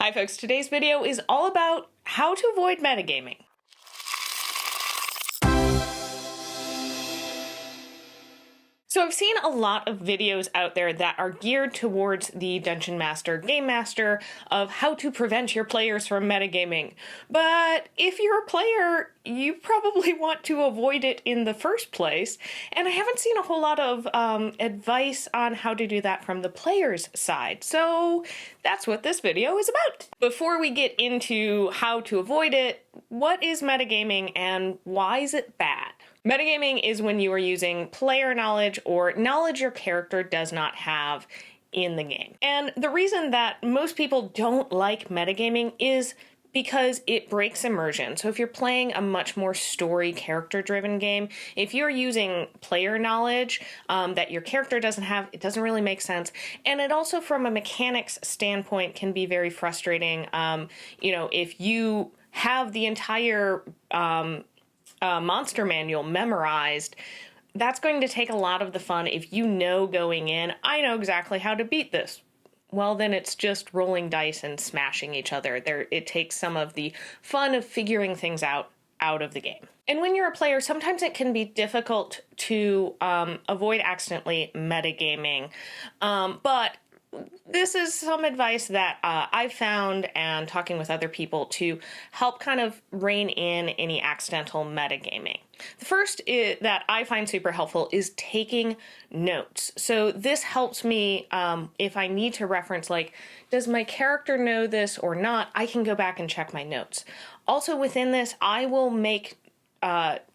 Hi folks, today's video is all about how to avoid metagaming. So I've seen a lot of videos out there that are geared towards the Dungeon Master, Game Master, of how to prevent your players from metagaming. But if you're a player, you probably want to avoid it in the first place. And I haven't seen a whole lot of advice on how to do that from the player's side. So that's what this video is about. Before we get into how to avoid it, what is metagaming and why is it bad? Metagaming is when you are using player knowledge or knowledge your character does not have in the game. And the reason that most people don't like metagaming is because it breaks immersion. So if you're playing a much more story character-driven game, if you're using player knowledge that your character doesn't have, it doesn't really make sense. And it also, from a mechanics standpoint, can be very frustrating. If you have the entire monster manual memorized, that's going to take a lot of the fun. If you know going in, I know exactly how to beat this. Well, then it's just rolling dice and smashing each other. It takes some of the fun of figuring things out of the game. And when you're a player, sometimes it can be difficult to avoid accidentally metagaming. But this is some advice that I've found and talking with other people to help kind of rein in any accidental metagaming. The first that I find super helpful is taking notes. So this helps me if I need to reference, like, does my character know this or not? I can go back and check my notes. Also within this, I will make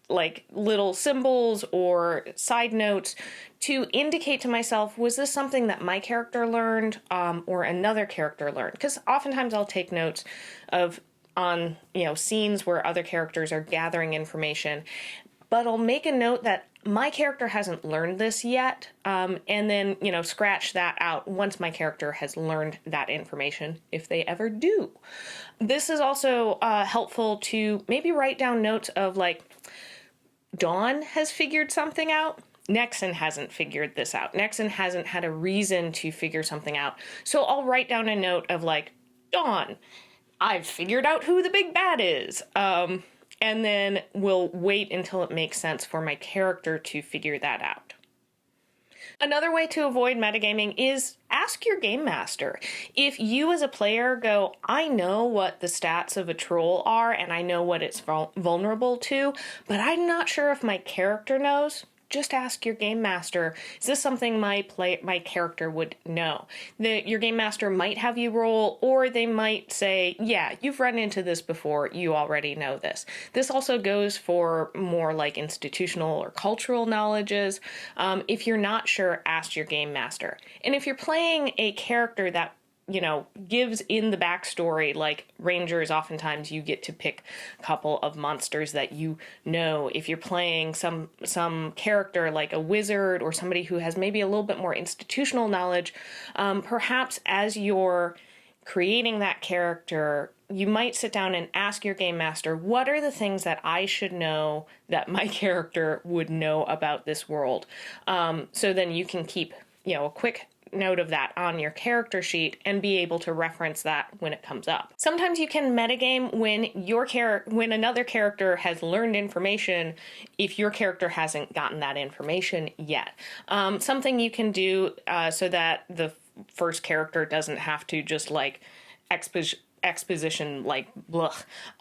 like little symbols or side notes to indicate to myself, was this something that my character learned or another character learned? Because oftentimes I'll take notes on scenes where other characters are gathering information, but I'll make a note that my character hasn't learned this yet, and then, scratch that out once my character has learned that information, if they ever do. This is also helpful to maybe write down notes of, like, Dawn has figured something out. Nexon hasn't figured this out. Nexon hasn't had a reason to figure something out. So I'll write down a note of, like, Dawn, I've figured out who the big bad is. And then we'll wait until it makes sense for my character to figure that out. Another way to avoid metagaming is ask your game master. If you as a player go, I know what the stats of a troll are and I know what it's vulnerable to, but I'm not sure if my character knows, just ask your game master, is this something my character would know? Your game master might have you roll, or they might say, yeah, you've run into this before, you already know this. This also goes for more like institutional or cultural knowledges. If you're not sure, ask your game master. And if you're playing a character that gives in the backstory, like Rangers, oftentimes you get to pick a couple of monsters that you know. If you're playing some character like a wizard or somebody who has maybe a little bit more institutional knowledge, perhaps as you're creating that character, you might sit down and ask your game master, what are the things that I should know that my character would know about this world? So then you can keep, a quick note of that on your character sheet and be able to reference that when it comes up. Sometimes you can metagame when another character has learned information if your character hasn't gotten that information yet. Something you can do so that the first character doesn't have to just like exposition, like,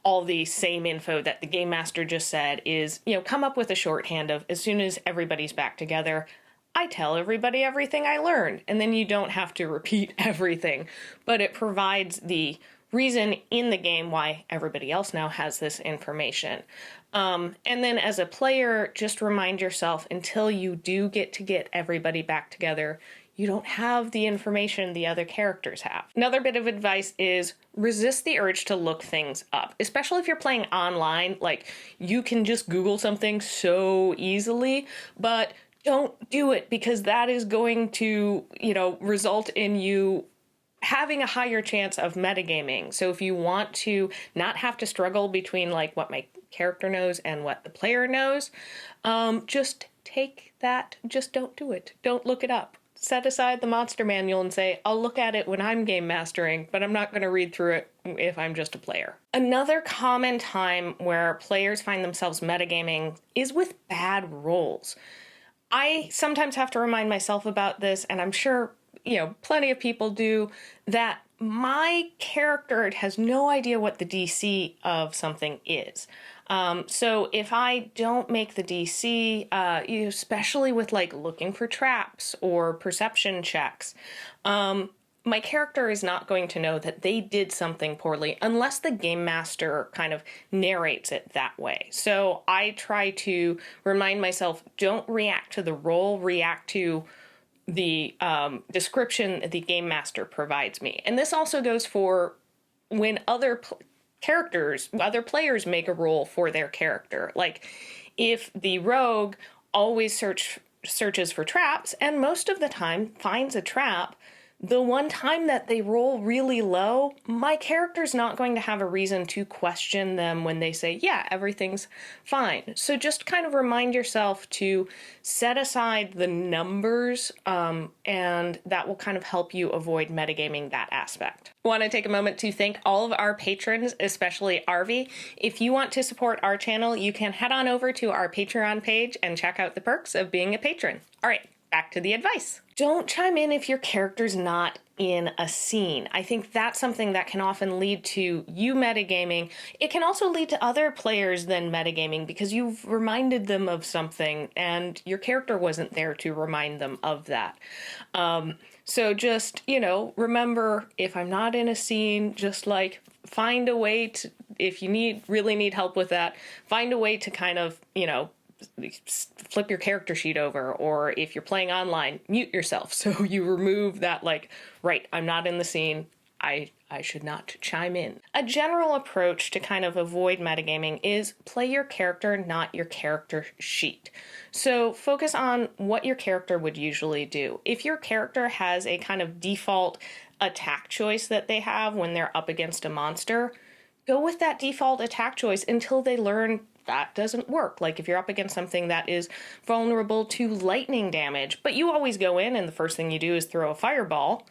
all the same info that the game master just said is, come up with a shorthand of, as soon as everybody's back together, I tell everybody everything I learned, and then you don't have to repeat everything, but it provides the reason in the game why everybody else now has this information. And then as a player, just remind yourself, until you do get everybody back together, you don't have the information the other characters have. Another bit of advice is resist the urge to look things up, especially if you're playing online. Like, you can just Google something so easily, but don't do it, because that is going to, result in you having a higher chance of metagaming. So if you want to not have to struggle between like what my character knows and what the player knows, just take that, just don't do it. Don't look it up. set aside the monster manual and say, I'll look at it when I'm game mastering, but I'm not going to read through it if I'm just a player. Another common time where players find themselves metagaming is with bad rolls. I sometimes have to remind myself about this, and I'm sure, plenty of people do, that my character has no idea what the DC of something is. So if I don't make the DC, especially with like looking for traps or perception checks, my character is not going to know that they did something poorly unless the game master kind of narrates it that way. So I try to remind myself, don't react to the roll, react to the description the game master provides me. And this also goes for when other players make a roll for their character. Like if the rogue always searches for traps and most of the time finds a trap, the one time that they roll really low, my character's not going to have a reason to question them when they say, yeah, everything's fine. So just kind of remind yourself to set aside the numbers, and that will kind of help you avoid metagaming that aspect. I want to take a moment to thank all of our patrons, especially Arvi. If you want to support our channel, you can head on over to our Patreon page and check out the perks of being a patron. All right. Back to the advice. Don't chime in if your character's not in a scene. I think that's something that can often lead to you metagaming. It can also lead to other players then metagaming because you've reminded them of something and your character wasn't there to remind them of that. So just, remember, if I'm not in a scene, just like find a way to, if you really need help with that, find a way to kind of, flip your character sheet over, or if you're playing online, mute yourself so you remove that right, I'm not in the scene, I should not chime in. A general approach to kind of avoid metagaming is play your character, not your character sheet. So focus on what your character would usually do. If your character has a kind of default attack choice that they have when they're up against a monster, go with that default attack choice until they learn that doesn't work. Like if you're up against something that is vulnerable to lightning damage, but you always go in and the first thing you do is throw a fireball,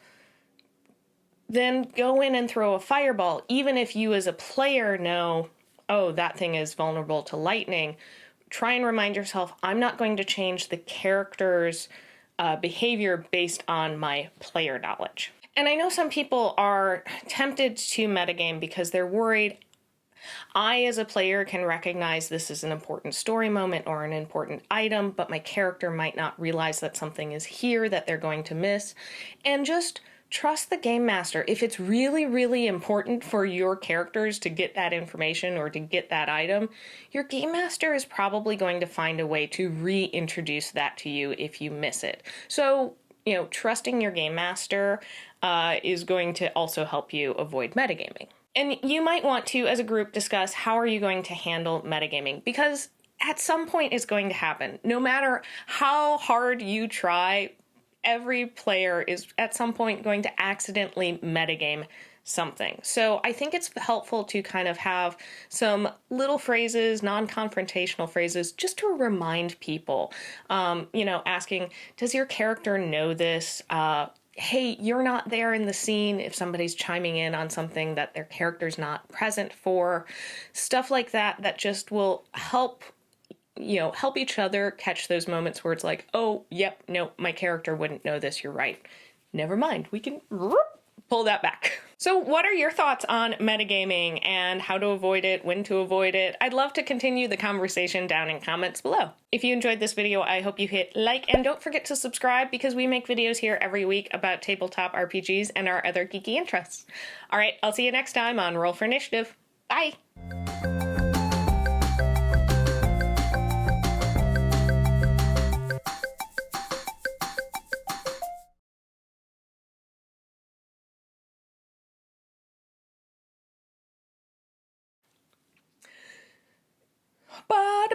then go in and throw a fireball. Even if you as a player know, oh, that thing is vulnerable to lightning, try and remind yourself, I'm not going to change the character's behavior based on my player knowledge. And I know some people are tempted to metagame because they're worried, I, as a player, can recognize this is an important story moment or an important item, but my character might not realize that something is here that they're going to miss. And just trust the game master. If it's really, really important for your characters to get that information or to get that item, your game master is probably going to find a way to reintroduce that to you if you miss it. So, trusting your game master is going to also help you avoid metagaming. And you might want to, as a group, discuss how are you going to handle metagaming, because at some point it's going to happen. No matter how hard you try, every player is at some point going to accidentally metagame something. So I think it's helpful to kind of have some little phrases, non-confrontational phrases, just to remind people, asking, does your character know this? Hey, you're not there in the scene if somebody's chiming in on something that their character's not present for. Stuff like that just will help each other catch those moments where it's like, oh, yep, no, my character wouldn't know this, you're right. Never mind, we can pull that back. So what are your thoughts on metagaming and how to avoid it, when to avoid it? I'd love to continue the conversation down in comments below. If you enjoyed this video, I hope you hit like, and don't forget to subscribe because we make videos here every week about tabletop RPGs and our other geeky interests. All right, I'll see you next time on Roll for Initiative. Bye! Ba